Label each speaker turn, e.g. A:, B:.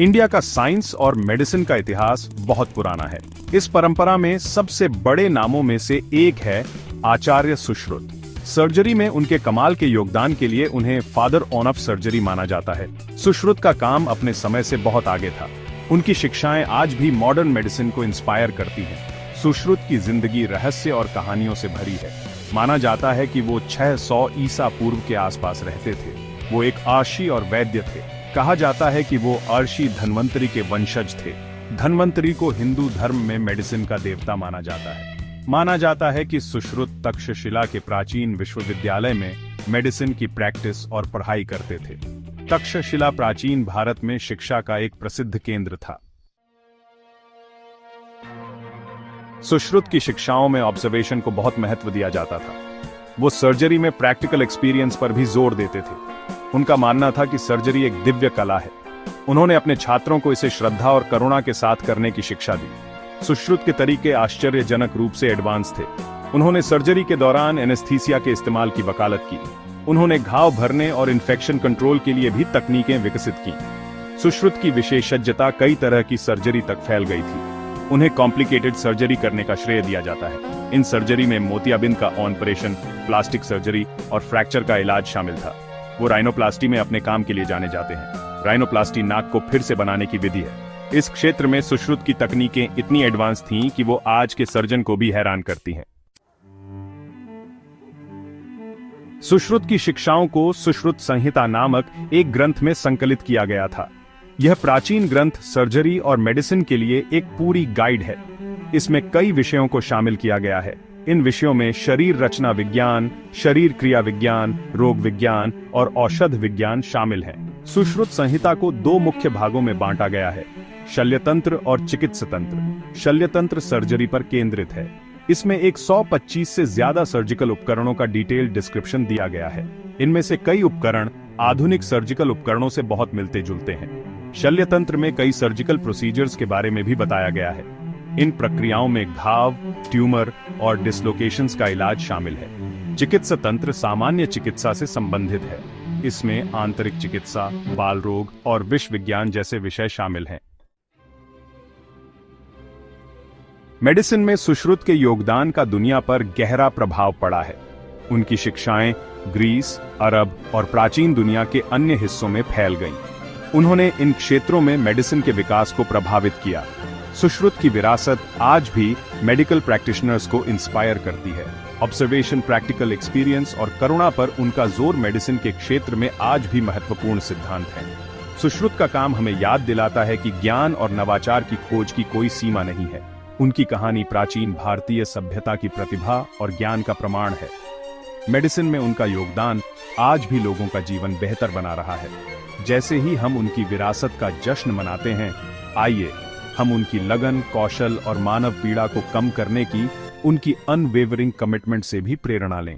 A: India का science और medicine का इतिहास बहुत पुराना है। इस परंपरा में सबसे बड़े नामों में से एक है आचार्य सुश्रुत। सर्जरी में उनके कमाल के योगदान के लिए उन्हें फादर ऑफ सर्जरी माना जाता है। सुश्रुत का काम अपने समय से बहुत आगे था। उनकी शिक्षाएं आज भी मॉडर्न मेडिसिन को इंस्पायर करती हैं। सुश्रुत की जिंदगी रहस्य और कहानियों से भरी है। माना जाता है कि वो 600 ईसा पूर्व के आसपास रहते थे। वो एक आर्षी और वैद्य थे। कहा जाता है कि वो आर्षी धन्वंतरी के वंशज थे। धन्वंतरी को हिंदू धर्म में मेडिसिन का देवता माना जाता है। माना जाता है कि सुश्रुत तक्षशिला के प्राचीन विश्वविद्यालय में मेडिसिन की प्रैक्टिस और पढ़ाई करते थे। तक्षशिला प्राचीन भारत में शिक्षा का एक प्रसिद्ध केंद्र था। सुश्रुत की शिक्षाओं में ऑब्जर्वेशन को बहुत महत्व दिया जाता था। वो सर्जरी में प्रैक्टिकल एक्सपीरियंस पर भी जोर देते थे। उनका मानना था कि सर्जरी एक दिव्य कला है। उन्होंने अपने छात्रों को इसे श्रद्धा और करुणा के साथ करने की शिक्षा दी। सुश्रुत के तरीके आश्चर्यजनक रूप से एडवांस थे। उन्होंने सर्जरी के दौरान एनेस्थीसिया के इस्तेमाल की वकालत की। उन्होंने घाव भरने और इन्फेक्शन कंट्रोल के लिए भी तकनीकें विकसित की। सुश्रुत की विशेषज्ञता कई तरह की सर्जरी तक फैल गई थी। उन्हें कॉम्प्लिकेटेड सर्जरी करने का श्रेय दिया जाता है। इन सर्जरी में मोतियाबिंद का ऑपरेशन, प्लास्टिक सर्जरी और फ्रैक्चर का इलाज शामिल था। वो राइनोप्लास्टी में अपने काम के लिए जाने जाते हैं। राइनोप्लास्टी नाक को फिर से बनाने की विधि है। इस क्षेत्र में सुश्रुत की तकनीकें इतनी एडवांस थीं कि वो आज के सर्जन को भी हैरान करती हैं। सुश्रुत की शिक्षाओं को सुश्रुत संहिता नामक एक ग्रंथ में संकलित किया गया था। यह प्राचीन ग्रंथ सर्जरी और मेडिसिन के लिए एक पूरी गाइड है। इसमें कई विषयों को शामिल किया गया है। इन विषयों में शरीर रचना विज्ञान, शरीर क्रिया विज्ञान, रोग विज्ञान और औषध विज्ञान शामिल हैं। सुश्रुत संहिता को दो मुख्य भागों में बांटा गया है, शल्यतंत्र और चिकित्सतंत्र। शल्यतंत्र सर्जरी पर केंद्रित है। इसमें 125 से ज्यादा सर्जिकल उपकरणों का डिटेल्ड डिस्क्रिप्शन दिया गया है। इनमें से कई उपकरण आधुनिक सर्जिकल उपकरणों से बहुत मिलते जुलते हैं। शल्यतंत्र में कई सर्जिकल प्रोसीजर्स के बारे में भी बताया गया है। इन प्रक्रियाओं में घाव, ट्यूमर और डिसलोकेशंस का इलाज शामिल है। चिकित्सा तंत्र सामान्य चिकित्सा से संबंधित है। इसमें आंतरिक चिकित्सा, बाल रोग और विष विज्ञान जैसे विषय शामिल हैं। मेडिसिन में सुश्रुत के योगदान का दुनिया पर गहरा प्रभाव पड़ा है। उनकी शिक्षाएं ग्रीस, अरब और प्राचीन दुनिया के अन्य हिस्सों में फैल गईं। उन्होंने इन क्षेत्रों में मेडिसिन के विकास को प्रभावित किया। सुश्रुत की विरासत आज भी मेडिकल प्रैक्टिशनर्स को इंस्पायर करती है। ऑब्जर्वेशन, प्रैक्टिकल एक्सपीरियंस और करुणा पर उनका जोर मेडिसिन के क्षेत्र में आज भी महत्वपूर्ण सिद्धांत है। सुश्रुत का काम हमें याद दिलाता है कि ज्ञान और नवाचार की खोज की कोई सीमा नहीं है। उनकी कहानी प्राचीन भारतीय सभ्यता की प्रतिभा और ज्ञान का प्रमाण है। मेडिसिन में उनका योगदान आज भी लोगों का जीवन बेहतर बना रहा है। जैसे ही हम उनकी विरासत का जश्न मनाते हैं, आइए हम उनकी लगन, कौशल और मानव पीड़ा को कम करने की उनकी अनवेवरिंग कमिटमेंट से भी प्रेरणा लें।